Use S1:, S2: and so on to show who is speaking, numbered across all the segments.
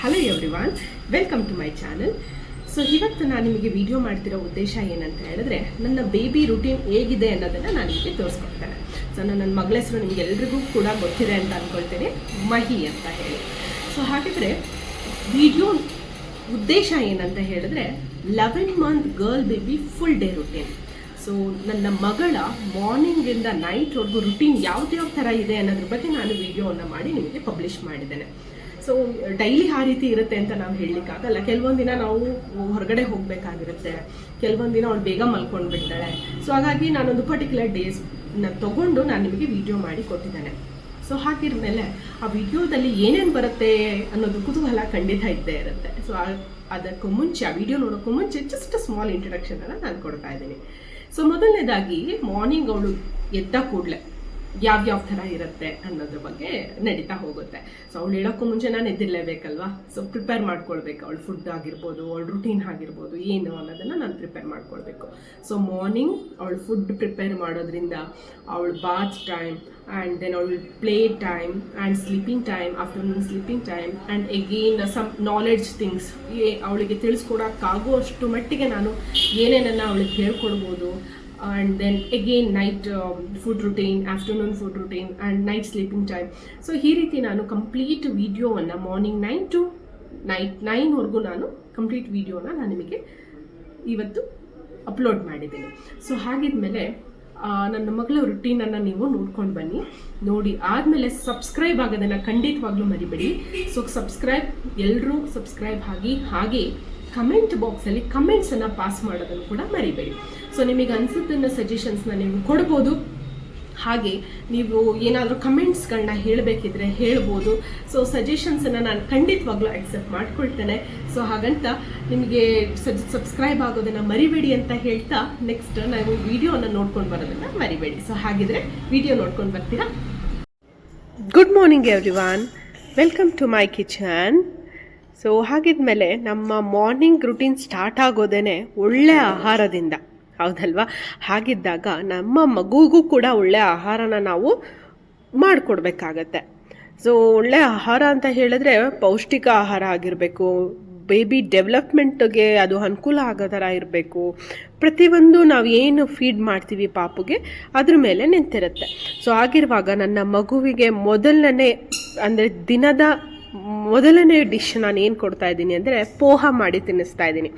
S1: Hello everyone, welcome to my channel. So ಇವತ್ತು ನಾನು ನಿಮಗೆ ವಿಡಿಯೋ ಮಾಡ್ತಿರೋ ಉದ್ದೇಶ ಏನಂತ ಹೇಳಿದ್ರೆ, ನನ್ನ ಬೇಬಿ ರುಟೀನ್ ಹೇಗಿದೆ ಅನ್ನೋದನ್ನು ನಾನು ನಿಮಗೆ ತೋರಿಸ್ಕೊಡ್ತೇನೆ. ಸೊ ನನ್ನ ಮಗಳ ಹೆಸರು ನಿಮಗೆಲ್ರಿಗೂ ಕೂಡ ಗೊತ್ತಿದೆ ಅಂತ ಅಂದ್ಕೊಳ್ತೇನೆ, ಮಹಿ ಅಂತ ಹೇಳಿ. ಸೊ ಹಾಗಿದ್ರೆ ವಿಡಿಯೋ ಉದ್ದೇಶ ಏನಂತ ಹೇಳಿದ್ರೆ, 11 month girl baby full day routine. So ನನ್ನ ಮಗಳ ಮಾರ್ನಿಂಗಿಂದ ನೈಟ್ವರೆಗೂ ರುಟೀನ್ ಯಾವ್ದ್ಯಾವ ಥರ ಇದೆ ಅನ್ನೋದ್ರ ಬಗ್ಗೆ ನಾನು ವಿಡಿಯೋವನ್ನು ಮಾಡಿ ನಿಮಗೆ ಪಬ್ಲಿಷ್ ಮಾಡಿದ್ದೇನೆ. ಸೊ ಡೈಲಿ ಆ ರೀತಿ ಇರುತ್ತೆ ಅಂತ ನಾವು ಹೇಳಲಿಕ್ಕಾಗಲ್ಲ. ಕೆಲವೊಂದು ದಿನ ನಾವು ಹೊರಗಡೆ ಹೋಗಬೇಕಾಗಿರುತ್ತೆ, ಕೆಲವೊಂದು ದಿನ ಅವಳು ಬೇಗ ಮಲ್ಕೊಂಡು ಬಿಡ್ತಾಳೆ. ಸೊ ಹಾಗಾಗಿ ನಾನೊಂದು ಪರ್ಟಿಕ್ಯುಲರ್ ಡೇಸ್ನ ತೊಗೊಂಡು ನಾನು ನಿಮಗೆ ವಿಡಿಯೋ ಮಾಡಿ ಕೊಟ್ಟಿದ್ದೇನೆ. ಸೊ ಹಾಗಿದ್ಮೇಲೆ ಆ ವಿಡಿಯೋದಲ್ಲಿ ಏನೇನು ಬರುತ್ತೆ ಅನ್ನೋದು ಕುತೂಹಲ ಖಂಡಿತ ಇದ್ದೇ ಇರುತ್ತೆ. ಸೊ ಅದಕ್ಕೂ ಮುಂಚೆ, ಆ ವಿಡಿಯೋ ನೋಡೋಕ್ಕೂ ಮುಂಚೆ ಜಸ್ಟ್ ಸ್ಮಾಲ್ ಇಂಟ್ರಡಕ್ಷನನ್ನು ನಾನು ಕೊಡ್ತಾ ಇದ್ದೀನಿ. ಸೊ ಮೊದಲನೇದಾಗಿ ಮಾರ್ನಿಂಗ್ ಅವಳು ಎದ್ದ ಕೂಡಲೇ ಯಾವ್ಯಾವ ಥರ ಇರುತ್ತೆ ಅನ್ನೋದ್ರ ಬಗ್ಗೆ ನಡೀತಾ ಹೋಗುತ್ತೆ. ಸೊ ಅವಳು ಹೇಳೋಕ್ಕೂ ಮುಂಚೆ ನಾನು ಎದ್ದಿರಲೇಬೇಕಲ್ವಾ. ಸೊ ಪ್ರಿಪೇರ್ ಮಾಡ್ಕೊಳ್ಬೇಕು, ಅವಳು ಫುಡ್ ಆಗಿರ್ಬೋದು, ಅವಳು ರುಟೀನ್ ಆಗಿರ್ಬೋದು, ಏನು ಅನ್ನೋದನ್ನು ನಾನು ಪ್ರಿಪೇರ್ ಮಾಡ್ಕೊಳ್ಬೇಕು. ಸೊ ಮಾರ್ನಿಂಗ್ ಅವಳು ಫುಡ್ ಪ್ರಿಪೇರ್ ಮಾಡೋದ್ರಿಂದ ಅವಳು ಬಾತ್ ಟೈಮ್, ಆ್ಯಂಡ್ ದೆನ್ ಅವಳು play time and sleeping time, afternoon sleeping time, and again some knowledge things, ಅವಳಿಗೆ ತಿಳಿಸ್ಕೊಡೋಕ್ಕಾಗುವಷ್ಟು ಮಟ್ಟಿಗೆ ನಾನು ಏನೇನನ್ನು ಅವಳಿಗೆ ಹೇಳ್ಕೊಡ್ಬೋದು. And then again night food routine, afternoon food routine, and night sleeping time. So ಈ ರೀತಿ ನಾನು complete ವಿಡಿಯೋವನ್ನು ಮಾರ್ನಿಂಗ್ 9 to ನೈಟ್ 9ವರೆಗೂ ನಾನು ಕಂಪ್ಲೀಟ್ ವಿಡಿಯೋನ ನಾನು ನಿಮಗೆ ಇವತ್ತು ಅಪ್ಲೋಡ್ ಮಾಡಿದ್ದೀನಿ. ಸೊ ಹಾಗಿದ್ಮೇಲೆ ನನ್ನ ಮಗಳ ರುಟೀನನ್ನು ನೀವು ನೋಡ್ಕೊಂಡು ಬನ್ನಿ. ನೋಡಿ ಆದಮೇಲೆ ಸಬ್ಸ್ಕ್ರೈಬ್ ಆಗೋದನ್ನು ಖಂಡಿತವಾಗ್ಲೂ ಮರಿಬೇಡಿ. ಸೊ ಎಲ್ಲರೂ ಸಬ್ಸ್ಕ್ರೈಬ್ ಆಗಿ, ಹಾಗೆ ಕಮೆಂಟ್ ಬಾಕ್ಸಲ್ಲಿ ಕಮೆಂಟ್ಸನ್ನು ಪಾಸ್ ಮಾಡೋದನ್ನು ಕೂಡ ಮರಿಬೇಡಿ. ಸೊ ನಿಮಗೆ ಅನಿಸುತ್ತನ್ನ ಸಜೆಷನ್ಸ್ನ ನೀವು ಕೊಡ್ಬೋದು. ಹಾಗೆ ನೀವು ಏನಾದರೂ ಕಮೆಂಟ್ಸ್ಗಳನ್ನ ಹೇಳಬೇಕಿದ್ರೆ ಹೇಳ್ಬೋದು. ಸೊ ಸಜೆಷನ್ಸನ್ನು ನಾನು ಖಂಡಿತವಾಗ್ಲೂ ಅಕ್ಸೆಪ್ಟ್ ಮಾಡ್ಕೊಳ್ತೇನೆ. ಸೊ ಹಾಗಂತ ನಿಮಗೆ ಸಬ್ಸ್ಕ್ರೈಬ್ ಆಗೋದನ್ನು ಮರಿಬೇಡಿ ಅಂತ ಹೇಳ್ತಾ, ನೆಕ್ಸ್ಟ್ ನಾವು ವಿಡಿಯೋನ ನೋಡ್ಕೊಂಡು ಬರೋದನ್ನು ಮರಿಬೇಡಿ. ಸೊ ಹಾಗಿದ್ರೆ ವಿಡಿಯೋ ನೋಡ್ಕೊಂಡು ಬರ್ತೀರಾ? Good morning everyone, welcome to my kitchen. So ಹಾಗಿದ್ಮೇಲೆ ನಮ್ಮ ಮಾರ್ನಿಂಗ್ ರುಟೀನ್ ಸ್ಟಾರ್ಟ್ ಆಗೋದೇ ಒಳ್ಳೆ ಆಹಾರದಿಂದ, ಹೌದಲ್ವಾ? ಹಾಗಿದ್ದಾಗ ನಮ್ಮ ಮಗುಗೂ ಕೂಡ ಒಳ್ಳೆ ಆಹಾರನ ನಾವು ಮಾಡಿಕೊಡ್ಬೇಕಾಗತ್ತೆ. ಸೊ ಒಳ್ಳೆ ಆಹಾರ ಅಂತ ಹೇಳಿದ್ರೆ ಪೌಷ್ಟಿಕ ಆಹಾರ ಆಗಿರಬೇಕು, ಬೇಬಿ ಡೆವಲಪ್ಮೆಂಟ್ಗೆ ಅದು ಅನುಕೂಲ ಆಗೋ ಥರ ಇರಬೇಕು. ಪ್ರತಿಯೊಂದು ನಾವು ಏನು ಫೀಡ್ ಮಾಡ್ತೀವಿ ಪಾಪುಗೆ ಅದ್ರ ಮೇಲೆ ನಿಂತಿರುತ್ತೆ. ಸೊ ಆಗಿರುವಾಗ ನನ್ನ ಮಗುವಿಗೆ ಮೊದಲನೇ ಡಿಶ್ ನಾನು ಏನು ಕೊಡ್ತಾ ಇದ್ದೀನಿ ಅಂದರೆ, ಪೋಹ ಮಾಡಿ ತಿನ್ನಿಸ್ತಾ ಇದ್ದೀನಿ.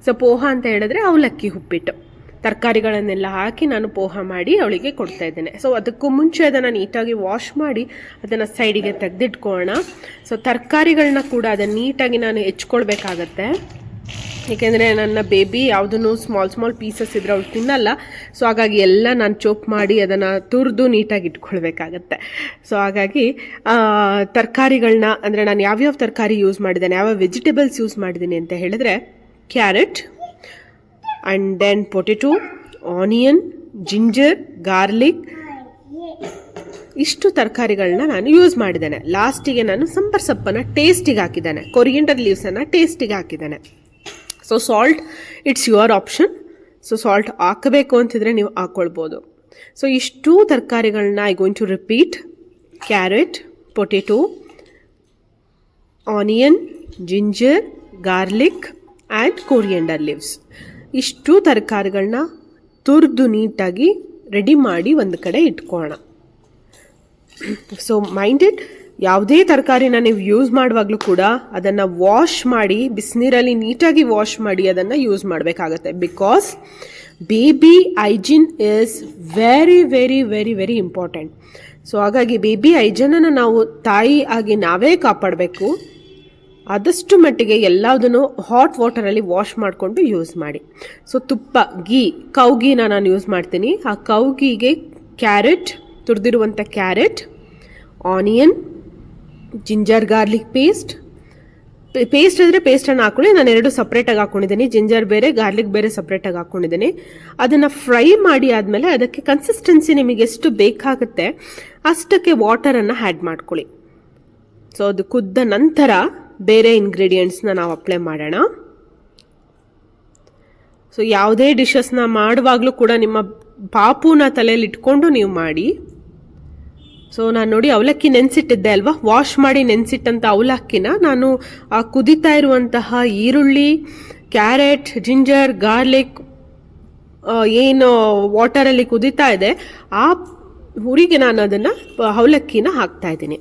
S1: ಸೊ ಪೋಹ ಅಂತ ಹೇಳಿದ್ರೆ ಅವಲಕ್ಕಿ ಉಪ್ಪಿಟ್ಟು, ತರಕಾರಿಗಳನ್ನೆಲ್ಲ ಹಾಕಿ ನಾನು ಪೋಹ ಮಾಡಿ ಅವಳಿಗೆ ಕೊಡ್ತಾ ಇದ್ದೇನೆ. ಸೊ ಅದಕ್ಕೂ ಮುಂಚೆ ಅದನ್ನು ನೀಟಾಗಿ ವಾಶ್ ಮಾಡಿ ಅದನ್ನು ಸೈಡಿಗೆ ತೆಗೆದಿಟ್ಕೊಳ್ಳೋಣ. ಸೊ ತರಕಾರಿಗಳನ್ನ ಕೂಡ ಅದನ್ನು ನೀಟಾಗಿ ನಾನು ಹೆಚ್ಕೊಳ್ಬೇಕಾಗತ್ತೆ. ಏಕೆಂದರೆ ನನ್ನ ಬೇಬಿ ಯಾವುದೂ ಸ್ಮಾಲ್ ಪೀಸಸ್ ಇದ್ರೆ ಅವಳು ತಿನ್ನಲ್ಲ. ಸೊ ಹಾಗಾಗಿ ಎಲ್ಲ ನಾನು ಚೋಪ್ ಮಾಡಿ ಅದನ್ನು ತುರಿದು ನೀಟಾಗಿ ಇಟ್ಕೊಳ್ಬೇಕಾಗತ್ತೆ. ಸೊ ಹಾಗಾಗಿ ತರಕಾರಿಗಳನ್ನ, ಅಂದರೆ ನಾನು ಯಾವ್ಯಾವ ತರಕಾರಿ ಯೂಸ್ ಮಾಡಿದ್ದೇನೆ, ಯಾವ ವೆಜಿಟೇಬಲ್ಸ್ ಯೂಸ್ ಮಾಡಿದ್ದೀನಿ ಅಂತ ಹೇಳಿದ್ರೆ, carrot and then potato, onion, ginger, garlic, ಇಷ್ಟು ತರಕಾರಿಗಳನ್ನ ನಾನು ಯೂಸ್ ಮಾಡಿದ್ದೇನೆ. ಲಾಸ್ಟಿಗೆ ನಾನು ಸಂಬಾರ್ ಸೊಪ್ಪನ್ನು ಟೇಸ್ಟಿಗೆ ಹಾಕಿದ್ದೇನೆ, ಕೊರಿಯಂಡರ್ ಲೀವ್ಸನ್ನು ಟೇಸ್ಟಿಗೆ ಹಾಕಿದ್ದೇನೆ. So salt it's your option. So salt ಹಾಕಬೇಕು ಅಂತಿದ್ರೆ ನೀವು ಹಾಕ್ಕೊಳ್ಬೋದು. ಸೊ ಇಷ್ಟು ತರಕಾರಿಗಳನ್ನ I going to repeat: carrot, potato, onion, ginger, garlic and coriander leaves. ಇಷ್ಟು ತರಕಾರಿಗಳನ್ನ ತುರಿದು ನೀಟಾಗಿ ರೆಡಿ ಮಾಡಿ ಒಂದು ಕಡೆ ಇಟ್ಕೊಳ್ಳೋಣ. ಸೊ ಮೈಂಡೆಡ್, ಯಾವುದೇ ತರಕಾರಿನ ನೀವು ಯೂಸ್ ಮಾಡುವಾಗಲೂ ಕೂಡ ಅದನ್ನು ವಾಶ್ ಮಾಡಿ, ಬಿಸಿನೀರಲ್ಲಿ ನೀಟಾಗಿ ವಾಶ್ ಮಾಡಿ ಅದನ್ನು ಯೂಸ್ ಮಾಡಬೇಕಾಗತ್ತೆ. Because baby hygiene is very very very very important. So ಹಾಗಾಗಿ ಬೇಬಿ ಹೈಜೀನನ್ನು ನಾವು ತಾಯಿ ಆಗಿ ನಾವೇ ಕಾಪಾಡಬೇಕು. ಆದಷ್ಟು ಮಟ್ಟಿಗೆ ಎಲ್ಲದನ್ನು ಹಾಟ್ ವಾಟರಲ್ಲಿ ವಾಶ್ ಮಾಡಿಕೊಂಡು ಯೂಸ್ ಮಾಡಿ. ಸೊ ತುಪ್ಪ, ಕೌ ಗೀನ ನಾನು ಯೂಸ್ ಮಾಡ್ತೀನಿ. ಆ ಕೌ ಗೀಗೆ ಕ್ಯಾರೆಟ್, ತುರಿದಿರುವಂಥ carrot, onion, ginger garlic paste ಆದರೆ ಪೇಸ್ಟನ್ನು ಹಾಕ್ಕೊಳ್ಳಿ. ನಾನು 2 ಸಪ್ರೇಟಾಗಿ ಹಾಕ್ಕೊಂಡಿದ್ದೀನಿ. ಜಿಂಜರ್ ಬೇರೆ, ಗಾರ್ಲಿಕ್ ಬೇರೆ ಸಪ್ರೇಟಾಗಿ ಹಾಕ್ಕೊಂಡಿದ್ದೀನಿ. ಅದನ್ನು ಫ್ರೈ ಮಾಡಿ ಆದಮೇಲೆ ಅದಕ್ಕೆ ಕನ್ಸಿಸ್ಟೆನ್ಸಿ ನಿಮಗೆ ಎಷ್ಟು ಬೇಕಾಗುತ್ತೆ ಅಷ್ಟಕ್ಕೆ ವಾಟರನ್ನು ಆ್ಯಡ್ ಮಾಡ್ಕೊಳ್ಳಿ. ಸೊ ಅದು ಕುದ್ದ ನಂತರ ಬೇರೆ ಇಂಗ್ರೀಡಿಯೆಂಟ್ಸ್ನ ನಾವು ಅಪ್ಲೈ ಮಾಡೋಣ. ಸೊ ಯಾವುದೇ ಡಿಶಸ್ನ ಮಾಡುವಾಗಲೂ ಕೂಡ ನಿಮ್ಮ ಪಾಪುನ ತಲೆಯಲ್ಲಿ ಇಟ್ಕೊಂಡು ನೀವು ಮಾಡಿ. ಸೊ ನಾನು ನೋಡಿ ಅವಲಕ್ಕಿ ನೆನೆಸಿಟ್ಟಿದ್ದೆ ಅಲ್ವಾ, ವಾಶ್ ಮಾಡಿ ನೆನೆಸಿಟ್ಟಂಥ ಅವಲಕ್ಕಿನ ನಾನು ಆ ಕುದೀತಾ ಇರುವಂತಹ ಈರುಳ್ಳಿ, ಕ್ಯಾರೆಟ್, ಜಿಂಜರ್, ಗಾರ್ಲಿಕ್ ಏನು ವಾಟರಲ್ಲಿ ಕುದೀತಾ ಇದೆ ಆ ಹುರಿಗೆ ನಾನು ಅದನ್ನು ಅವಲಕ್ಕಿನ ಹಾಕ್ತಾ ಇದ್ದೀನಿ.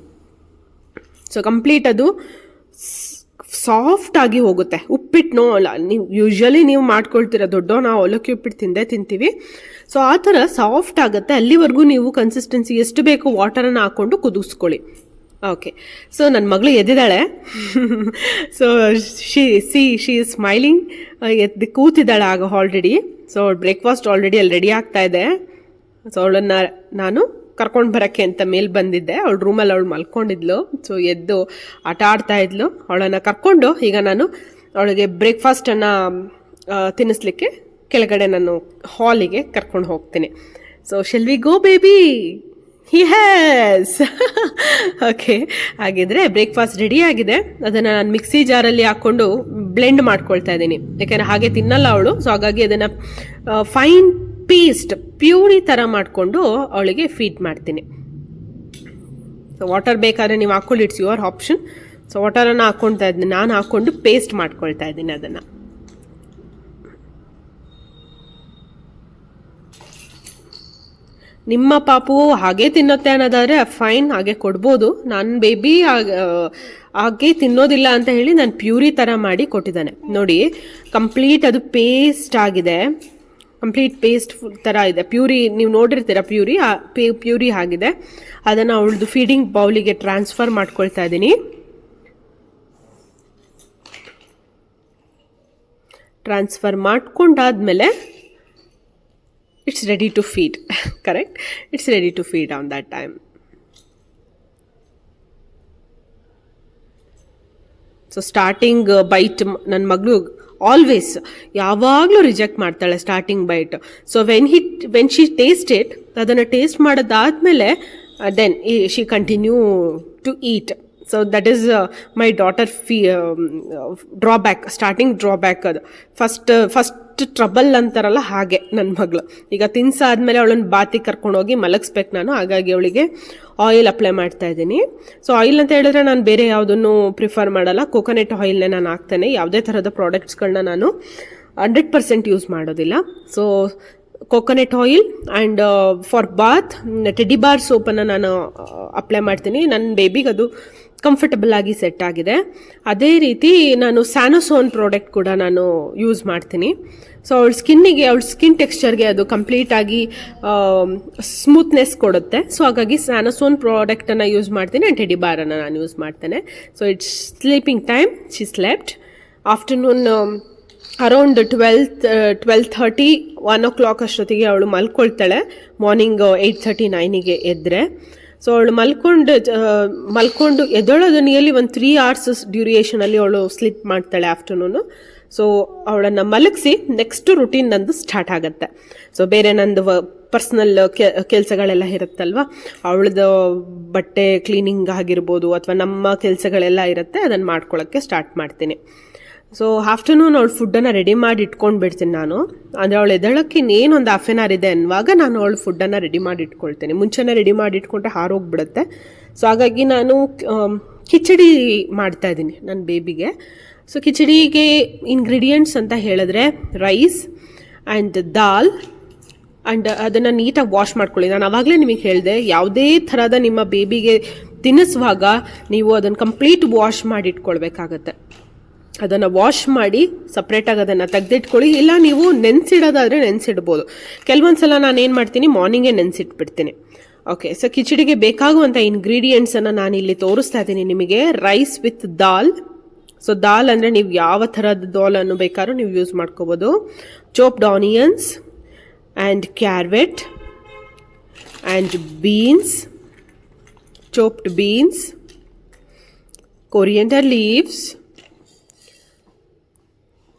S1: ಸೊ ಕಂಪ್ಲೀಟ್ ಅದು ಸಾಫ್ಟಾಗಿ ಹೋಗುತ್ತೆ. ಉಪ್ಪಿಟ್ಟು ಅಲ್ಲ, ನೀವು ಯೂಶ್ವಲಿ ನೀವು ಮಾಡ್ಕೊಳ್ತೀರ, ನಾವು ಅವಲಕ್ಕಿ ಉಪ್ಪಿಟ್ಟು ತಿಂತೀವಿ. ಸೊ ಆ ಥರ ಸಾಫ್ಟ್ ಆಗುತ್ತೆ. ಅಲ್ಲಿವರೆಗೂ ನೀವು ಕನ್ಸಿಸ್ಟೆನ್ಸಿ ಎಷ್ಟು ಬೇಕು ವಾಟರನ್ನು ಹಾಕ್ಕೊಂಡು ಕುದಿಸ್ಕೊಳ್ಳಿ. ಓಕೆ, ಸೊ ನನ್ನ ಮಗಳು ಎದ್ದಿದ್ದಾಳೆ. So she is smiling. ಎದ್ದು ಕೂತಿದ್ದಾಳೆ ಆಗ ಆಲ್ರೆಡಿ. ಸೊ ಬ್ರೇಕ್ಫಾಸ್ಟ್ ಆಲ್ರೆಡಿ ಅಲ್ಲಿ ರೆಡಿ ಆಗ್ತಾ ಇದೆ. ಸೊ ಅವಳನ್ನು ನಾನು ಕರ್ಕೊಂಡು ಬರೋಕ್ಕೆ ಅಂತ ಮೇಲೆ ಬಂದಿದ್ದೆ. ಅವಳು ರೂಮಲ್ಲಿ ಅವಳು ಮಲ್ಕೊಂಡಿದ್ಲು. ಸೊ ಎದ್ದು ಆಟ ಆಡ್ತಾ ಇದ್ಲು. ಅವಳನ್ನು ಕರ್ಕೊಂಡು ಈಗ ನಾನು ಅವಳಿಗೆ ಬ್ರೇಕ್ಫಾಸ್ಟನ್ನು ತಿನ್ನಿಸ್ಲಿಕ್ಕೆ ಕೆಳಗಡೆ ನಾನು ಹಾಲಿಗೆ ಕರ್ಕೊಂಡು ಹೋಗ್ತೀನಿ. So shall we go baby? Has okay. ಹಾಗಿದ್ರೆ ಬ್ರೇಕ್ಫಾಸ್ಟ್ ರೆಡಿ ಆಗಿದೆ. ಅದನ್ನು ನಾನು ಮಿಕ್ಸಿ ಜಾರಲ್ಲಿ ಹಾಕ್ಕೊಂಡು ಬ್ಲೆಂಡ್ ಮಾಡ್ಕೊಳ್ತಾ ಇದ್ದೀನಿ. ಯಾಕೆಂದರೆ ಹಾಗೆ ತಿನ್ನಲ್ಲ ಅವಳು. ಸೊ ಹಾಗಾಗಿ ಅದನ್ನು ಫೈನ್ ಪೇಸ್ಟ್ ಪ್ಯೂರಿ ಥರ ಮಾಡಿಕೊಂಡು ಅವಳಿಗೆ ಫೀಡ್ ಮಾಡ್ತೀನಿ. ಸೊ ವಾಟರ್ ಬೇಕಾದ್ರೆ ನೀವು ಹಾಕ್ಕೊಳ್ಳಿ, ಇಟ್ಸ್ ಯುವರ್ ಆಪ್ಷನ್. ಸೊ ವಾಟರನ್ನು ಹಾಕ್ಕೊಳ್ತಾ ಇದ್ದೀನಿ, ನಾನು ಹಾಕ್ಕೊಂಡು ಪೇಸ್ಟ್ ಮಾಡ್ಕೊಳ್ತಾ ಇದ್ದೀನಿ ಅದನ್ನು. ನಿಮ್ಮ ಪಾಪು ಹಾಗೆ ತಿನ್ನುತ್ತೆ ಅನ್ನೋದಾದರೆ ಫೈನ್, ಹಾಗೆ ಕೊಡ್ಬೋದು. ನನ್ನ ಬೇಬಿ ಹಾಗೆ ತಿನ್ನೋದಿಲ್ಲ ಅಂತ ಹೇಳಿ ನಾನು ಪ್ಯೂರಿ ಥರ ಮಾಡಿ ಕೊಟ್ಟಿದ್ದಾನೆ. ನೋಡಿ ಕಂಪ್ಲೀಟ್ ಅದು ಪೇಸ್ಟ್ ಆಗಿದೆ, ಕಂಪ್ಲೀಟ್ ಪೇಸ್ಟ್ ಥರ ಇದೆ. ಪ್ಯೂರಿ ನೀವು ನೋಡಿರ್ತೀರ, ಪ್ಯೂರಿ ಆಗಿದೆ. ಅದನ್ನು ಅವಳದು ಫೀಡಿಂಗ್ ಬೌಲಿಗೆ ಟ್ರಾನ್ಸ್ಫರ್ ಮಾಡ್ಕೊಳ್ತಾ ಇದ್ದೀನಿ. ಟ್ರಾನ್ಸ್ಫರ್ ಮಾಡ್ಕೊಂಡಾದ್ಮೇಲೆ it's ready to feed. Correct, it's ready to feed on that time. So starting bite ನನ್ನ ಮಗಳು ಆಲ್ವೇಸ್ ಯಾವಾಗಲೂ ರಿಜೆಕ್ಟ್ ಮಾಡ್ತಾಳೆ starting bite. So when she taste it, ಅದನ್ನು ಟೇಸ್ಟ್ ಮಾಡೋದಾದ್ಮೇಲೆ then she continue to eat. So that is my daughter drawback, starting drawback. ಅದು first trouble ಅಂತಾರಲ್ಲ ಹಾಗೆ ನನ್ನ ಮಗಳು. ಈಗ ತಿನ್ಸಾದ್ಮೇಲೆ ಅವಳನ್ನು ಬಾತಿಗೆ ಕರ್ಕೊಂಡೋಗಿ ಮಲಗಿಸ್ಬೇಕು ನಾನು. ಹಾಗಾಗಿ ಅವಳಿಗೆ ಆಯಿಲ್ ಅಪ್ಲೈ ಮಾಡ್ತಾ ಇದ್ದೀನಿ. ಸೊ ಆಯಿಲ್ ಅಂತ ಹೇಳಿದ್ರೆ ನಾನು ಬೇರೆ ಯಾವುದನ್ನು ಪ್ರಿಫರ್ ಮಾಡಲ್ಲ, ಕೋಕೋನಟ್ ಆಯಿಲ್ನೇ ನಾನು ಹಾಕ್ತೇನೆ. ಯಾವುದೇ ಥರದ ಪ್ರಾಡಕ್ಟ್ಸ್ಗಳನ್ನ ನಾನು 100% ಯೂಸ್ ಮಾಡೋದಿಲ್ಲ. So coconut oil and for bath teddy bar ಸೋಪನ್ನು ನಾನು ಅಪ್ಲೈ ಮಾಡ್ತೀನಿ. ನನ್ನ ಬೇಬಿಗೆ ಅದು ಕಂಫರ್ಟಬಲ್ ಆಗಿ ಸೆಟ್ ಆಗಿದೆ. ಅದೇ ರೀತಿ ನಾನು ಸ್ಯಾನೋಸೋನ್ ಪ್ರಾಡಕ್ಟ್ ಕೂಡ ನಾನು ಯೂಸ್ ಮಾಡ್ತೀನಿ. ಸೊ ಅವಳ ಸ್ಕಿನ್ ಟೆಕ್ಸ್ಚರ್ಗೆ ಅದು ಕಂಪ್ಲೀಟಾಗಿ ಸ್ಮೂತ್ನೆಸ್ ಕೊಡುತ್ತೆ. ಸೊ ಹಾಗಾಗಿ ಸ್ಯಾನೋಸೋನ್ ಪ್ರಾಡಕ್ಟನ್ನು ಯೂಸ್ ಮಾಡ್ತೀನಿ ಆ್ಯಂಡ್ ಟೆಡಿ ಬಾರನ್ನು ನಾನು ಯೂಸ್ ಮಾಡ್ತೇನೆ. So it's sleeping time. She slept. Afternoon around 12:30, 1 o'clock ಅಷ್ಟೊತ್ತಿಗೆ ಅವಳು ಮಲ್ಕೊಳ್ತಾಳೆ. ಮಾರ್ನಿಂಗ್ 8:30, 9ಗೆ ಎದ್ದರೆ. ಸೊ ಅವಳು ಮಲ್ಕೊಂಡು ಎದ್ದೊಳೋದು ನಿಯರ್ಲಿ ಒಂದು 3 hours ಡ್ಯೂರೇಷನಲ್ಲಿ ಅವಳು ಸ್ಲೀಪ್ ಮಾಡ್ತಾಳೆ ಆಫ್ಟರ್ನೂನು. ಸೊ ಅವಳನ್ನು ಮಲಗಿಸಿ ನೆಕ್ಸ್ಟ್ ರುಟೀನ್ ನಂದು ಸ್ಟಾರ್ಟ್ ಆಗುತ್ತೆ. ಸೊ ಬೇರೆ ನಂದು ಪರ್ಸ್ನಲ್ ಕೆಲಸಗಳೆಲ್ಲ ಇರುತ್ತಲ್ವ, ಅವಳದು ಬಟ್ಟೆ ಕ್ಲೀನಿಂಗ್ ಆಗಿರ್ಬೋದು ಅಥವಾ ನಮ್ಮ ಕೆಲಸಗಳೆಲ್ಲ ಇರುತ್ತೆ, ಅದನ್ನು ಮಾಡ್ಕೊಳ್ಳೋಕ್ಕೆ ಸ್ಟಾರ್ಟ್ ಮಾಡ್ತೀನಿ. ಸೊ ಆಫ್ಟರ್ನೂನ್ ಅವಳು ಫುಡ್ಡನ್ನು ರೆಡಿ ಮಾಡಿ ಇಟ್ಕೊಂಡು ಬಿಡ್ತೀನಿ ನಾನು. ಅಂದರೆ ಅವಳು ಎದ್ದೇಳೋಕ್ಕೆ ಇನ್ನೇನು ಒಂದು 1/2 hour ಇದೆ ಅನ್ನುವಾಗ ನಾನು ಅವಳು ಫುಡ್ಡನ್ನು ರೆಡಿ ಮಾಡಿ ಇಟ್ಕೊಳ್ತೀನಿ. ಮುಂಚೆನೇ ರೆಡಿ ಮಾಡಿ ಇಟ್ಕೊಂಡ್ರೆ ಹಾರೋಗ್ಬಿಡುತ್ತೆ. ಸೊ ಹಾಗಾಗಿ ನಾನು ಕಿಚಡಿ ಮಾಡ್ತಾಯಿದ್ದೀನಿ ನನ್ನ ಬೇಬಿಗೆ. ಸೊ ಕಿಚಡಿಗೆ ಇಂಗ್ರೀಡಿಯೆಂಟ್ಸ್ ಅಂತ ಹೇಳಿದ್ರೆ ರೈಸ್ ಆ್ಯಂಡ್ ದಾಲ್ ಆ್ಯಂಡ್ ಅದನ್ನು ನೀಟಾಗಿ ವಾಶ್ ಮಾಡ್ಕೊಳ್ಳಿ. ನಾನು ಆವಾಗಲೇ ನಿಮಗೆ ಹೇಳಿದೆ, ಯಾವುದೇ ಥರದ ನಿಮ್ಮ ಬೇಬಿಗೆ ತಿನ್ನಿಸುವಾಗ ನೀವು ಅದನ್ನು ಕಂಪ್ಲೀಟ್ ವಾಶ್ ಮಾಡಿ ಇಟ್ಕೊಳ್ಬೇಕಾಗತ್ತೆ. ಅದನ್ನು ವಾಶ್ ಮಾಡಿ ಸಪ್ರೇಟಾಗಿ ಅದನ್ನು ತೆಗೆದಿಟ್ಕೊಳ್ಳಿ. ಇಲ್ಲ ನೀವು ನೆನೆಸಿಡೋದಾದರೆ ನೆನೆಸಿಡ್ಬೋದು. ಕೆಲವೊಂದು ಸಲ ನಾನು ಏನು ಮಾಡ್ತೀನಿ, ಮಾರ್ನಿಂಗೇ ನೆನೆಸಿಟ್ಬಿಡ್ತೀನಿ. ಓಕೆ, ಸೊ ಕಿಚಡಿಗೆ ಬೇಕಾಗುವಂಥ ಇಂಗ್ರೀಡಿಯೆಂಟ್ಸನ್ನು ನಾನು ಇಲ್ಲಿ ತೋರಿಸ್ತಾ ಇದ್ದೀನಿ ನಿಮಗೆ. Rice with dal. So dal ಅಂದರೆ ನೀವು ಯಾವ ಥರದ ದಾಲನ್ನು ಬೇಕಾದ್ರೂ ನೀವು ಯೂಸ್ ಮಾಡ್ಕೋಬೋದು. Chopped onions and carrot and beans, chopped beans, coriander leaves,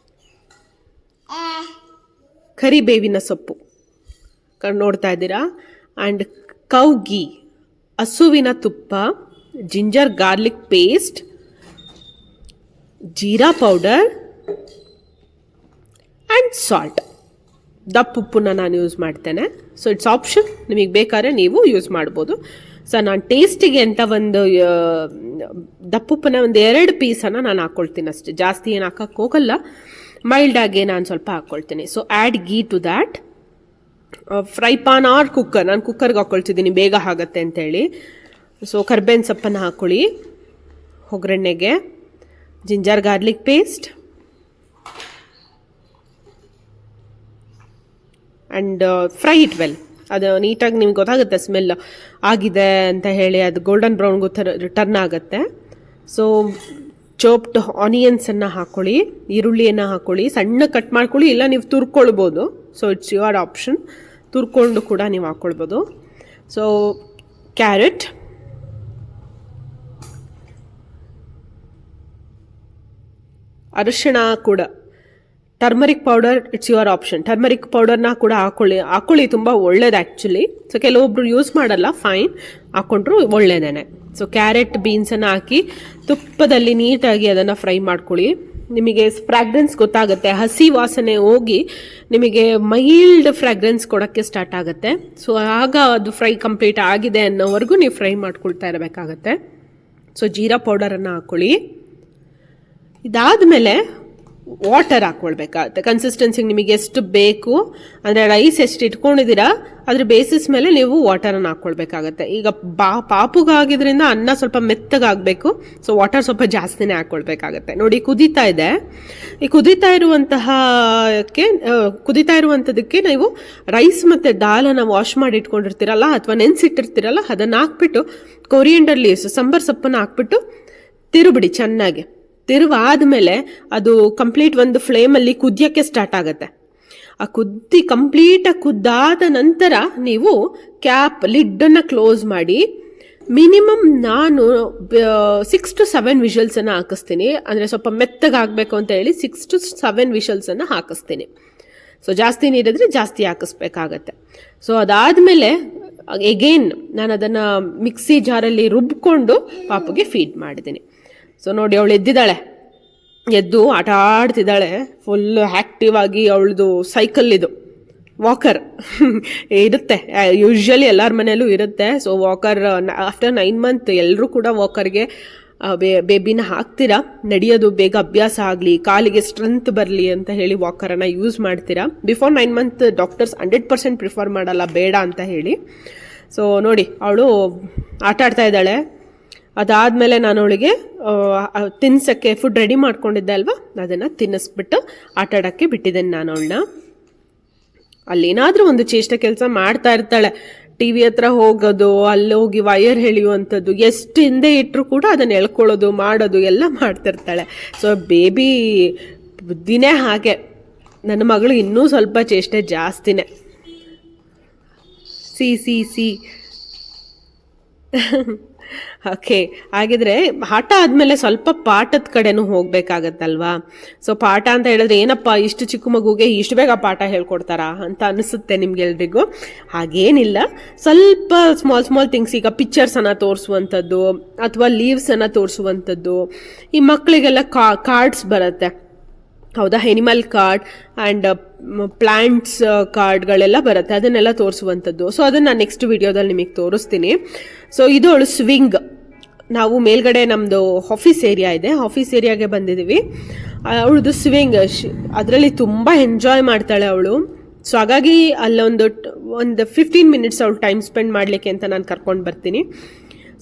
S1: ಕರಿಬೇವಿನ ಸೊಪ್ಪು ನೋಡ್ತಾ ಇದ್ದೀರಾ, ಆ್ಯಂಡ್ ಕೌ ಗೀ, ಹಸುವಿನ ತುಪ್ಪ, ginger garlic paste, jeera powder and salt. ದಪ್ಪ ಉಪ್ಪನ್ನ ನಾನು ಯೂಸ್ ಮಾಡ್ತೇನೆ. ಸೊ ಇಟ್ಸ್ ಆಪ್ಷನ್, ನಿಮಗೆ ಬೇಕಾದ್ರೆ ನೀವು ಯೂಸ್ ಮಾಡ್ಬೋದು. ಸೊ ನಾನು ಟೇಸ್ಟಿಗೆ ಅಂತ ಒಂದು ದಪ್ಪುಪ್ಪನ ಒಂದು 2 ಪೀಸನ್ನು ನಾನು ಹಾಕ್ಕೊಳ್ತೀನಿ ಅಷ್ಟೇ, ಜಾಸ್ತಿ ಏನು ಹಾಕಕ್ಕೆ ಹೋಗಲ್ಲ, ಮೈಲ್ಡಾಗಿ ನಾನು ಸ್ವಲ್ಪ ಹಾಕ್ಕೊಳ್ತೀನಿ. So add ghee to that. Fry pan or cooker, ನಾನು ಕುಕ್ಕರ್ಗೆ ಹಾಕ್ಕೊಳ್ತಿದ್ದೀನಿ ಬೇಗ ಆಗುತ್ತೆ ಅಂತೇಳಿ. ಸೊ ಕರ್ಬೇವಿನ ಸೊಪ್ಪನ್ನು ಹಾಕ್ಕೊಳ್ಳಿ ಒಗ್ಗರಣೆಗೆ, ginger garlic paste and fry it well. ಅದು ನೀಟಾಗಿ ನಿಮ್ಗೆ ಗೊತ್ತಾಗುತ್ತೆ ಸ್ಮೆಲ್ ಆಗಿದೆ ಅಂತ ಹೇಳಿ, ಅದು ಗೋಲ್ಡನ್ ಬ್ರೌನ್ಗೂ ಟರ್ನ್ ಆಗುತ್ತೆ. ಸೊ ಚೋಪ್ಡ್ ಆನಿಯನ್ಸನ್ನು ಹಾಕ್ಕೊಳ್ಳಿ, ಈರುಳ್ಳಿಯನ್ನು ಹಾಕ್ಕೊಳ್ಳಿ, ಸಣ್ಣ ಕಟ್ ಮಾಡ್ಕೊಳ್ಳಿ, ಇಲ್ಲ ನೀವು ತುರ್ಕೊಳ್ಬೋದು. ಸೊ ಇಟ್ಸ್ ಯುವರ್ ಆಪ್ಷನ್, ತುರ್ಕೊಂಡು ಕೂಡ ನೀವು ಹಾಕ್ಕೊಳ್ಬೋದು. ಸೊ ಕ್ಯಾರೆಟ್, ಅರಿಶಿಣ ಕೂಡ, turmeric powder it's your option. Turmeric ಪೌಡರ್ನ ಕೂಡ ಹಾಕ್ಕೊಳ್ಳಿ, ತುಂಬ ಒಳ್ಳೇದು ಆ್ಯಕ್ಚುಲಿ. ಸೊ ಕೆಲವೊಬ್ರು ಯೂಸ್ ಮಾಡಲ್ಲ, ಫೈನ್, ಹಾಕ್ಕೊಂಡ್ರು ಒಳ್ಳೇದೇನೆ. ಸೊ ಕ್ಯಾರೆಟ್ ಬೀನ್ಸನ್ನು ಹಾಕಿ ತುಪ್ಪದಲ್ಲಿ ನೀಟಾಗಿ ಅದನ್ನು ಫ್ರೈ ಮಾಡ್ಕೊಳ್ಳಿ. ನಿಮಗೆ ಫ್ರಾಗ್ರೆನ್ಸ್ ಗೊತ್ತಾಗುತ್ತೆ, ಹಸಿ ವಾಸನೆ ಹೋಗಿ ನಿಮಗೆ ಮೈಲ್ಡ್ ಫ್ರಾಗ್ರೆನ್ಸ್ ಕೊಡೋಕ್ಕೆ ಸ್ಟಾರ್ಟ್ ಆಗುತ್ತೆ. ಸೊ ಆಗ ಅದು ಫ್ರೈ ಕಂಪ್ಲೀಟ್ ಆಗಿದೆ ಅನ್ನೋವರೆಗೂ ನೀವು ಫ್ರೈ ಮಾಡ್ಕೊಳ್ತಾ ಇರಬೇಕಾಗತ್ತೆ. ಸೊ ಜೀರಾ ಪೌಡರನ್ನು ಹಾಕ್ಕೊಳ್ಳಿ. ಇದಾದಮೇಲೆ ವಾಟರ್ ಹಾಕ್ಕೊಳ್ಬೇಕಾಗತ್ತೆ. ಕನ್ಸಿಸ್ಟೆನ್ಸಿಗೆ ನಿಮಗೆ ಎಷ್ಟು ಬೇಕು, ಅಂದರೆ ರೈಸ್ ಎಷ್ಟು ಇಟ್ಕೊಂಡಿದ್ದೀರಾ ಅದ್ರ ಬೇಸಿಸ್ ಮೇಲೆ ನೀವು ವಾಟರನ್ನು ಹಾಕ್ಕೊಳ್ಬೇಕಾಗತ್ತೆ. ಈಗ ಪಾಪುಗಾಗಿದ್ರಿಂದ ಅನ್ನ ಸ್ವಲ್ಪ ಮೆತ್ತಗಾಗಬೇಕು, ಸೊ ವಾಟರ್ ಸ್ವಲ್ಪ ಜಾಸ್ತಿನೇ ಹಾಕ್ಕೊಳ್ಬೇಕಾಗತ್ತೆ. ನೋಡಿ ಕುದೀತಾ ಇದೆ, ಈ ಕುದೀತಾ ಇರುವಂಥದ್ದಕ್ಕೆ ನೀವು ರೈಸ್ ಮತ್ತು ದಾಲನ್ನು ವಾಶ್ ಮಾಡಿ ಇಟ್ಕೊಂಡಿರ್ತೀರಲ್ಲ ಅಥವಾ ನೆನೆಸಿಟ್ಟಿರ್ತೀರಲ್ಲ ಅದನ್ನು ಹಾಕ್ಬಿಟ್ಟು ಕೊರಿಯಂಡರ್ ಲೀವ್ಸ್, ಸಾಂಬಾರ್ ಸೊಪ್ಪನ್ನು ಹಾಕ್ಬಿಟ್ಟು ತಿರುಬಿಡಿ ಚೆನ್ನಾಗಿ. ತಿರುವಾದ್ಮೇಲೆ ಅದು ಕಂಪ್ಲೀಟ್ ಒಂದು ಫ್ಲೇಮಲ್ಲಿ ಕುದಿಯೋಕ್ಕೆ ಸ್ಟಾರ್ಟ್ ಆಗುತ್ತೆ. ಆ ಕಂಪ್ಲೀಟಾಗಿ ಕುದ್ದಾದ ನಂತರ ನೀವು ಲಿಡ್ಡನ್ನು ಕ್ಲೋಸ್ ಮಾಡಿ ಮಿನಿಮಮ್ ನಾನು 6 to 7 ವಿಷಲ್ಸನ್ನು ಹಾಕಿಸ್ತೀನಿ. ಅಂದರೆ ಸ್ವಲ್ಪ ಮೆತ್ತಗಾಗಬೇಕು ಅಂತ ಹೇಳಿ 6 to 7 ವಿಷಲ್ಸನ್ನು ಹಾಕಿಸ್ತೀನಿ. ಸೊ ಜಾಸ್ತಿ ನೀರಿದ್ರೆ ಜಾಸ್ತಿ ಹಾಕಿಸ್ಬೇಕಾಗತ್ತೆ. ಸೊ ಅದಾದಮೇಲೆ ಎಗೇನ್ ನಾನು ಅದನ್ನು ಮಿಕ್ಸಿ ಜಾರಲ್ಲಿ ರುಬ್ಕೊಂಡು ಪಾಪುಗೆ ಫೀಡ್ ಮಾಡಿದ್ದೀನಿ. ಸೊ ನೋಡಿ ಅವಳು ಎದ್ದು ಆಟ ಆಡ್ತಿದ್ದಾಳೆ, ಫುಲ್ ಆ್ಯಕ್ಟಿವ್ ಆಗಿ. ಅವಳದು ಸೈಕಲ್ ಇದು ವಾಕರ್ ಇರುತ್ತೆ, ಯೂಶ್ವಲಿ ಎಲ್ಲರ ಮನೆಯಲ್ಲೂ ಇರುತ್ತೆ. ಸೊ ವಾಕರ್ ಆಫ್ಟರ್ 9 months ಎಲ್ಲರೂ ಕೂಡ ವಾಕರ್ಗೆ ಬೇಬಿನ ಹಾಕ್ತೀರಾ. ನಡೆಯೋದು ಬೇಗ ಅಭ್ಯಾಸ ಆಗಲಿ, ಕಾಲಿಗೆ ಸ್ಟ್ರೆಂತ್ ಬರಲಿ ಅಂತ ಹೇಳಿ ವಾಕರನ್ನು ಯೂಸ್ ಮಾಡ್ತೀರಾ. ಬಿಫೋರ್ 9 months ಡಾಕ್ಟರ್ಸ್ 100% ಪ್ರಿಫರ್ ಮಾಡಲ್ಲ, ಬೇಡ ಅಂತ ಹೇಳಿ. ಸೊ ನೋಡಿ ಅವಳು ಆಟ ಆಡ್ತಾ ಇದ್ದಾಳೆ. ಅದಾದಮೇಲೆ ನಾನು ಅವಳಿಗೆ ತಿನ್ಸೋಕ್ಕೆ ಫುಡ್ ರೆಡಿ ಮಾಡ್ಕೊಂಡಿದ್ದೆ ಅಲ್ವಾ, ಅದನ್ನು ತಿನ್ನಿಸ್ಬಿಟ್ಟು ಆಟ ಆಡೋಕ್ಕೆ ಬಿಟ್ಟಿದ್ದೇನೆ ನಾನು ಅವಳನ್ನ. ಅಲ್ಲೇನಾದರೂ ಒಂದು ಚೇಷ್ಟ ಕೆಲಸ ಮಾಡ್ತಾ ಇರ್ತಾಳೆ, ಟಿ ವಿ ಹತ್ರ ಹೋಗೋದು, ಅಲ್ಲಿ ಹೋಗಿ ವಯರ್ ಎಳೆಯುವಂಥದ್ದು, ಎಷ್ಟು ಹಿಂದೆ ಇಟ್ಟರು ಕೂಡ ಅದನ್ನು ಎಳ್ಕೊಳ್ಳೋದು ಮಾಡೋದು ಎಲ್ಲ ಮಾಡ್ತಿರ್ತಾಳೆ. ಸೊ ಬೇಬಿ ಬುದ್ಧಿನೇ ಹಾಗೆ. ನನ್ನ ಮಗಳು ಇನ್ನೂ ಸ್ವಲ್ಪ ಚೇಷ್ಟೆ ಜಾಸ್ತಿನೇ. ಸಿ ಓಕೆ, ಹಾಗಿದ್ರೆ ಆಟ ಆದಮೇಲೆ ಸ್ವಲ್ಪ ಪಾಠದ ಕಡೆನೂ ಹೋಗ್ಬೇಕಾಗತ್ತಲ್ವಾ. ಸೊ ಪಾಠ ಅಂತ ಹೇಳಿದ್ರೆ ಏನಪ್ಪ ಇಷ್ಟು ಚಿಕ್ಕ ಮಗುಗೆ ಇಷ್ಟು ಬೇಗ ಪಾಠ ಹೇಳ್ಕೊಡ್ತಾರಾ ಅಂತ ಅನಿಸುತ್ತೆ ನಿಮ್ಗೆಲ್ರಿಗೂ. ಹಾಗೇನಿಲ್ಲ, ಸ್ವಲ್ಪ ಸ್ಮಾಲ್ ಥಿಂಗ್ಸ್, ಈಗ ಪಿಕ್ಚರ್ಸನ್ನು ತೋರಿಸುವಂಥದ್ದು ಅಥವಾ ಲೀವ್ಸನ್ನು ತೋರಿಸುವಂಥದ್ದು. ಈ ಮಕ್ಕಳಿಗೆಲ್ಲ ಕಾರ್ಡ್ಸ್ ಬರುತ್ತೆ ಹೌದಾ, ಎನಿಮಲ್ ಕಾರ್ಡ್ ಆ್ಯಂಡ್ ಪ್ಲ್ಯಾಂಟ್ಸ್ ಕಾರ್ಡ್ಗಳೆಲ್ಲ ಬರುತ್ತೆ, ಅದನ್ನೆಲ್ಲ ತೋರಿಸುವಂಥದ್ದು. ಸೊ ಅದನ್ನು ನಾನು ನೆಕ್ಸ್ಟ್ ವಿಡಿಯೋದಲ್ಲಿ ನಿಮಗೆ ತೋರಿಸ್ತೀನಿ. ಸೊ ಇದು ಅವಳು ಸ್ವಿಂಗ್. ನಾವು ಮೇಲ್ಗಡೆ ನಮ್ಮದು ಆಫೀಸ್ ಏರಿಯಾ ಇದೆ, ಆಫೀಸ್ ಏರಿಯಾಗೆ ಬಂದಿದ್ದೀವಿ. ಅವಳದು ಸ್ವಿಂಗ್, ಅದರಲ್ಲಿ ತುಂಬ ಎಂಜಾಯ್ ಮಾಡ್ತಾಳೆ ಅವಳು. ಸೊ ಹಾಗಾಗಿ ಅಲ್ಲೊಂದು 15 minutes ಅವಳು ಟೈಮ್ ಸ್ಪೆಂಡ್ ಮಾಡಲಿಕ್ಕೆ ಅಂತ ನಾನು ಕರ್ಕೊಂಡು ಬರ್ತೀನಿ.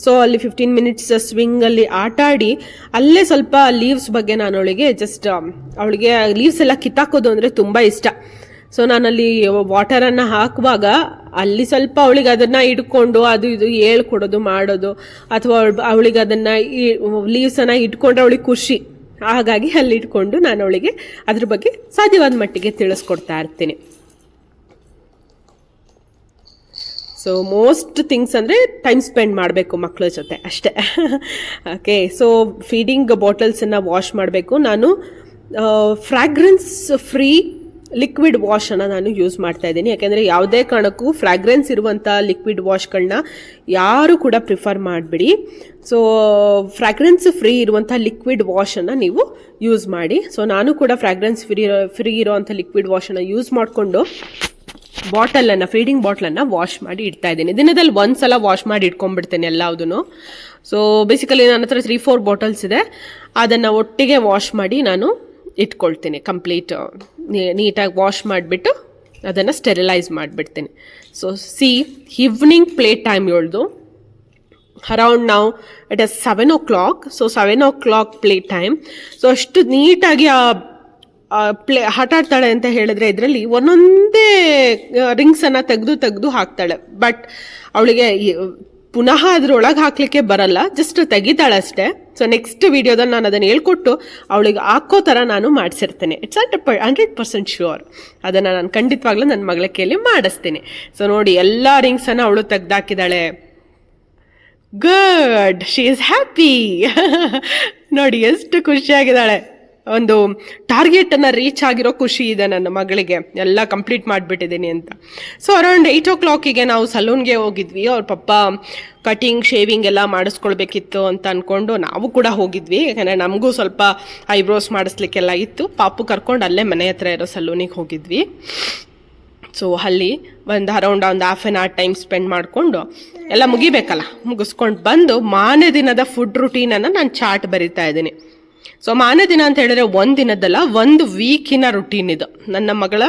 S1: ಸೊ ಅಲ್ಲಿ 15 minutes ಸ್ವಿಂಗಲ್ಲಿ ಆಟ ಆಡಿ, ಅಲ್ಲೇ ಸ್ವಲ್ಪ ಲೀವ್ಸ್ ಬಗ್ಗೆ ನಾನು ಅವಳಿಗೆ ಅವಳಿಗೆ ಲೀವ್ಸ್ ಎಲ್ಲ ಕಿತ್ತಾಕೋದು ಅಂದರೆ ತುಂಬ ಇಷ್ಟ. ಸೊ ನಾನಲ್ಲಿ ವಾಟರನ್ನು ಹಾಕುವಾಗ ಅಲ್ಲಿ ಸ್ವಲ್ಪ ಅವಳಿಗೆ ಅದನ್ನು ಹಿಡ್ಕೊಂಡು ಅದು ಇದು ಹೇಳ್ಕೊಡೋದು ಮಾಡೋದು, ಅಥವಾ ಅವಳಿಗೆ ಅದನ್ನು ಲೀವ್ಸನ್ನು ಇಟ್ಕೊಂಡ್ರೆ ಅವಳಿಗೆ ಖುಷಿ. ಹಾಗಾಗಿ ಅಲ್ಲಿ ಇಟ್ಕೊಂಡು ನಾನು ಅವಳಿಗೆ ಅದ್ರ ಬಗ್ಗೆ ಸಾಧ್ಯವಾದ ಮಟ್ಟಿಗೆ ತಿಳಿಸ್ಕೊಡ್ತಾ ಇರ್ತೀನಿ. ಸೊ ಮೋಸ್ಟ್ ಥಿಂಗ್ಸ್ ಅಂದರೆ ಟೈಮ್ ಸ್ಪೆಂಡ್ ಮಾಡಬೇಕು ಮಕ್ಕಳ ಜೊತೆ ಅಷ್ಟೇ. ಓಕೆ, ಸೊ ಫೀಡಿಂಗ್ ಬಾಟಲ್ಸನ್ನು ವಾಶ್ ಮಾಡಬೇಕು. ನಾನು ಫ್ರಾಗ್ರೆನ್ಸ್ ಫ್ರೀ ಲಿಕ್ವಿಡ್ ವಾಶನ್ನು ನಾನು ಯೂಸ್ ಮಾಡ್ತಾ ಇದ್ದೀನಿ. ಯಾಕೆಂದರೆ ಯಾವುದೇ ಕಾರಣಕ್ಕೂ ಫ್ರಾಗ್ರೆನ್ಸ್ ಇರುವಂಥ ಲಿಕ್ವಿಡ್ ವಾಶ್ಗಳನ್ನ ಯಾರು ಕೂಡ ಪ್ರಿಫರ್ ಮಾಡಿಬಿಡಿ. ಸೊ ಫ್ರಾಗ್ರೆನ್ಸ್ ಫ್ರೀ ಇರುವಂಥ ಲಿಕ್ವಿಡ್ ವಾಶನ್ನು ನೀವು ಯೂಸ್ ಮಾಡಿ. ಸೊ ನಾನು ಕೂಡ ಫ್ರಾಗ್ರೆನ್ಸ್ ಫ್ರೀ ಇರೋವಂಥ ಲಿಕ್ವಿಡ್ ವಾಶನ್ನು ಯೂಸ್ ಮಾಡಿಕೊಂಡು ಬಾಟಲನ್ನು ಫೀಡಿಂಗ್ ಬಾಟ್ಲನ್ನು ವಾಶ್ ಮಾಡಿ ಇಡ್ತಾ ಇದ್ದೀನಿ. ದಿನದಲ್ಲಿ ಒಂದ್ಸಲ ವಾಶ್ ಮಾಡಿ ಇಟ್ಕೊಂಡ್ಬಿಡ್ತೇನೆ ಎಲ್ಲದೂ. ಸೊ ಬೇಸಿಕಲಿ ನನ್ನ ಹತ್ರ 3-4 ಬಾಟಲ್ಸ್ ಇದೆ. ಅದನ್ನು ಒಟ್ಟಿಗೆ ವಾಶ್ ಮಾಡಿ ನಾನು ಇಟ್ಕೊಳ್ತೀನಿ. ಕಂಪ್ಲೀಟ್ ನೀಟಾಗಿ ವಾಶ್ ಮಾಡಿಬಿಟ್ಟು ಅದನ್ನು ಸ್ಟೆರಿಲೈಸ್ ಮಾಡಿಬಿಡ್ತೀನಿ. ಸೊ ಈವ್ನಿಂಗ್ ಪ್ಲೇ ಟೈಮ್ ಹೇಳ್ದು ಅರೌಂಡ್ ನಾವು it is 7 o'clock. So 7 o'clock play time. So ಅಷ್ಟು ನೀಟಾಗಿ ಆಟ ಆಡ್ತಾಳೆ ಅಂತ ಹೇಳಿದ್ರೆ ಇದರಲ್ಲಿ ಒಂದೊಂದೇ ರಿಂಗ್ಸನ್ನು ತೆಗೆದು ಹಾಕ್ತಾಳೆ. ಬಟ್ ಅವಳಿಗೆ ಪುನಃ ಅದ್ರೊಳಗೆ ಹಾಕ್ಲಿಕ್ಕೆ ಬರಲ್ಲ, ಜಸ್ಟ್ ತೆಗಿತಾಳೆ ಅಷ್ಟೇ. ಸೊ ನೆಕ್ಸ್ಟ್ ವಿಡಿಯೋದಲ್ಲಿ ನಾನು ಅದನ್ನು ಹೇಳ್ಕೊಟ್ಟು ಅವಳಿಗೆ ಹಾಕೋ ಥರ ನಾನು ಮಾಡಿಸಿರ್ತೇನೆ. It's 100% sure. ಅದನ್ನು ನಾನು ಖಂಡಿತವಾಗ್ಲೂ ನನ್ನ ಮಗಳ ಕೈಯಲ್ಲಿ ಮಾಡಿಸ್ತೀನಿ. ಸೊ ನೋಡಿ, ಎಲ್ಲ ರಿಂಗ್ಸನ್ನು ಅವಳು ತೆಗ್ದಾಕಿದ್ದಾಳೆ. Good, she is happy. ನೋಡಿ ಎಷ್ಟು ಖುಷಿಯಾಗಿದ್ದಾಳೆ. ಒಂದು ಟಾರ್ಗೆಟನ್ನು ರೀಚ್ ಆಗಿರೋ ಖುಷಿ ಇದೆ ನನ್ನ ಮಗಳಿಗೆ, ಎಲ್ಲ ಕಂಪ್ಲೀಟ್ ಮಾಡಿಬಿಟ್ಟಿದ್ದೀನಿ ಅಂತ. ಸೊ ಅರೌಂಡ್ 8 o'clockಗೆ ನಾವು ಸಲೂನ್ಗೆ ಹೋಗಿದ್ವಿ. ಅವ್ರ ಪಪ್ಪ ಕಟಿಂಗ್ ಶೇವಿಂಗ್ ಎಲ್ಲ ಮಾಡಿಸ್ಕೊಳ್ಬೇಕಿತ್ತು ಅಂತ ಅಂದ್ಕೊಂಡು ನಾವು ಕೂಡ ಹೋಗಿದ್ವಿ. ಯಾಕಂದರೆ ನಮಗೂ ಸ್ವಲ್ಪ ಐಬ್ರೋಸ್ ಮಾಡಿಸ್ಲಿಕ್ಕೆಲ್ಲ ಇತ್ತು. ಪಾಪು ಕರ್ಕೊಂಡು ಅಲ್ಲೇ ಮನೆ ಹತ್ರ ಇರೋ ಸಲೂನಿಗೆ ಹೋಗಿದ್ವಿ. ಸೊ ಅಲ್ಲಿ ಅರೌಂಡ್ ಒಂದು half an hour time spend ಮಾಡಿಕೊಂಡು ಎಲ್ಲ ಮುಗಿಸ್ಕೊಂಡು ಬಂದು ಮಾರನೇ ದಿನದ ಫುಡ್ ರುಟೀನನ್ನು ನಾನು ಚಾರ್ಟ್ ಬರಿತಾ ಇದ್ದೀನಿ. ಸೊ ಮಾರನೇ ದಿನ ಅಂತ ಹೇಳಿದ್ರೆ ಒಂದು ದಿನದಲ್ಲ, 1 ವೀಕಿನ ರುಟೀನ್ ಇದು. ನನ್ನ ಮಗಳ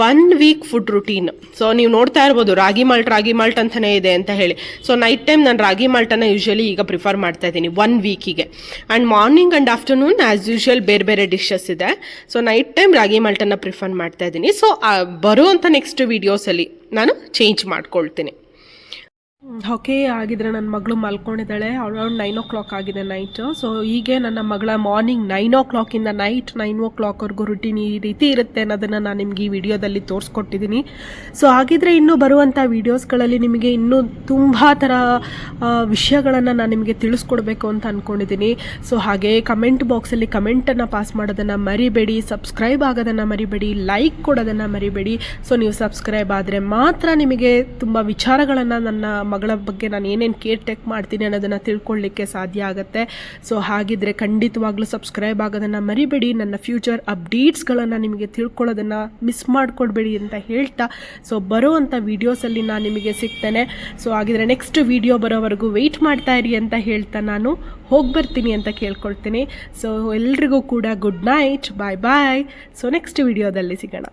S1: 1 ವೀಕ್ ಫುಡ್ ರುಟೀನ್. ಸೊ ನೀವು ನೋಡ್ತಾ ಇರ್ಬೋದು ರಾಗಿ ಮಾಲ್ಟ್ ಅಂತಲೇ ಇದೆ ಅಂತ ಹೇಳಿ. ಸೊ ನೈಟ್ ಟೈಮ್ ನಾನು ರಾಗಿ ಮಾಲ್ಟನ್ನು ಯೂಶ್ವಲಿ ಈಗ ಪ್ರಿಫರ್ ಮಾಡ್ತಾ ಇದ್ದೀನಿ 1 ವೀಕಿಗೆ. And morning and afternoon as usual ಬೇರೆ ಡಿಶಸ್ ಇದೆ. ಸೊ ನೈಟ್ ಟೈಮ್ ರಾಗಿ ಮಾಲ್ಟನ್ನು ಪ್ರಿಫರ್ ಮಾಡ್ತಾ ಇದ್ದೀನಿ. ಸೊ ಬರುವಂಥ ನೆಕ್ಸ್ಟ್ ವೀಡಿಯೋಸಲ್ಲಿ ನಾನು ಚೇಂಜ್ ಮಾಡ್ಕೊಳ್ತೀನಿ. ಓಕೆ, ಆಗಿದ್ರೆ ನನ್ನ ಮಗಳು ಮಲ್ಕೊಂಡಿದ್ದಾಳೆ. ಅರೌಂಡ್ 9 o'clock ಆಗಿದೆ ನೈಟು. ಸೊ ಹೀಗೆ ನನ್ನ ಮಗಳ ಮಾರ್ನಿಂಗ್ 9 o'clockಯಿಂದ ನೈಟ್ 9 o'clockವರೆಗೂ ರುಟೀನ್ ಈ ರೀತಿ ಇರುತ್ತೆ ಅನ್ನೋದನ್ನು ನಾನು ನಿಮಗೆ ಈ ವಿಡಿಯೋದಲ್ಲಿ ತೋರಿಸ್ಕೊಟ್ಟಿದ್ದೀನಿ. ಸೊ ಹಾಗಿದ್ರೆ ಇನ್ನೂ ಬರುವಂಥ ವೀಡಿಯೋಸ್ಗಳಲ್ಲಿ ನಿಮಗೆ ಇನ್ನೂ ತುಂಬ ಥರ ವಿಷಯಗಳನ್ನು ನಾನು ನಿಮಗೆ ತಿಳಿಸ್ಕೊಡ್ಬೇಕು ಅಂತ ಅಂದ್ಕೊಂಡಿದ್ದೀನಿ. ಸೊ ಹಾಗೆ ಕಮೆಂಟ್ ಬಾಕ್ಸಲ್ಲಿ ಕಮೆಂಟನ್ನು ಪಾಸ್ ಮಾಡೋದನ್ನು ಮರಿಬೇಡಿ, ಸಬ್ಸ್ಕ್ರೈಬ್ ಆಗೋದನ್ನು ಮರಿಬೇಡಿ, ಲೈಕ್ ಕೊಡೋದನ್ನು ಮರಿಬೇಡಿ. ಸೊ ನೀವು ಸಬ್ಸ್ಕ್ರೈಬ್ ಆದರೆ ಮಾತ್ರ ನಿಮಗೆ ತುಂಬ ವಿಚಾರಗಳನ್ನು ನನ್ನ ಮಗಳ ಬಗ್ಗೆ ನಾನು ಏನೇನು ಕೇರ್ ಟೇಕ್ ಮಾಡ್ತೀನಿ ಅನ್ನೋದನ್ನು ತಿಳ್ಕೊಳ್ಳಿಕ್ಕೆ ಸಾಧ್ಯ ಆಗುತ್ತೆ. ಸೊ ಹಾಗಿದ್ರೆ ಖಂಡಿತವಾಗ್ಲೂ ಸಬ್ಸ್ಕ್ರೈಬ್ ಆಗೋದನ್ನು ಮರಿಬೇಡಿ. ನನ್ನ ಫ್ಯೂಚರ್ ಅಪ್ಡೇಟ್ಸ್ಗಳನ್ನು ನಿಮಗೆ ತಿಳ್ಕೊಳ್ಳೋದನ್ನು ಮಿಸ್ ಮಾಡಿಕೊಡ್ಬೇಡಿ ಅಂತ ಹೇಳ್ತಾ, ಸೊ ಬರೋವಂಥ ವೀಡಿಯೋಸಲ್ಲಿ ನಾನು ನಿಮಗೆ ಸಿಗ್ತೇನೆ. ಸೊ ಹಾಗಿದ್ರೆ ನೆಕ್ಸ್ಟ್ ವೀಡಿಯೋ ಬರೋವರೆಗೂ ವೆಯ್ಟ್ ಮಾಡ್ತಾ ಇರಿ ಅಂತ ಹೇಳ್ತಾ ನಾನು ಹೋಗ್ಬರ್ತೀನಿ ಅಂತ ಕೇಳ್ಕೊಳ್ತೀನಿ. ಸೊ ಎಲ್ರಿಗೂ ಕೂಡ ಗುಡ್ ನೈಟ್, ಬಾಯ್. ಸೊ ನೆಕ್ಸ್ಟ್ ವೀಡಿಯೋದಲ್ಲಿ ಸಿಗೋಣ.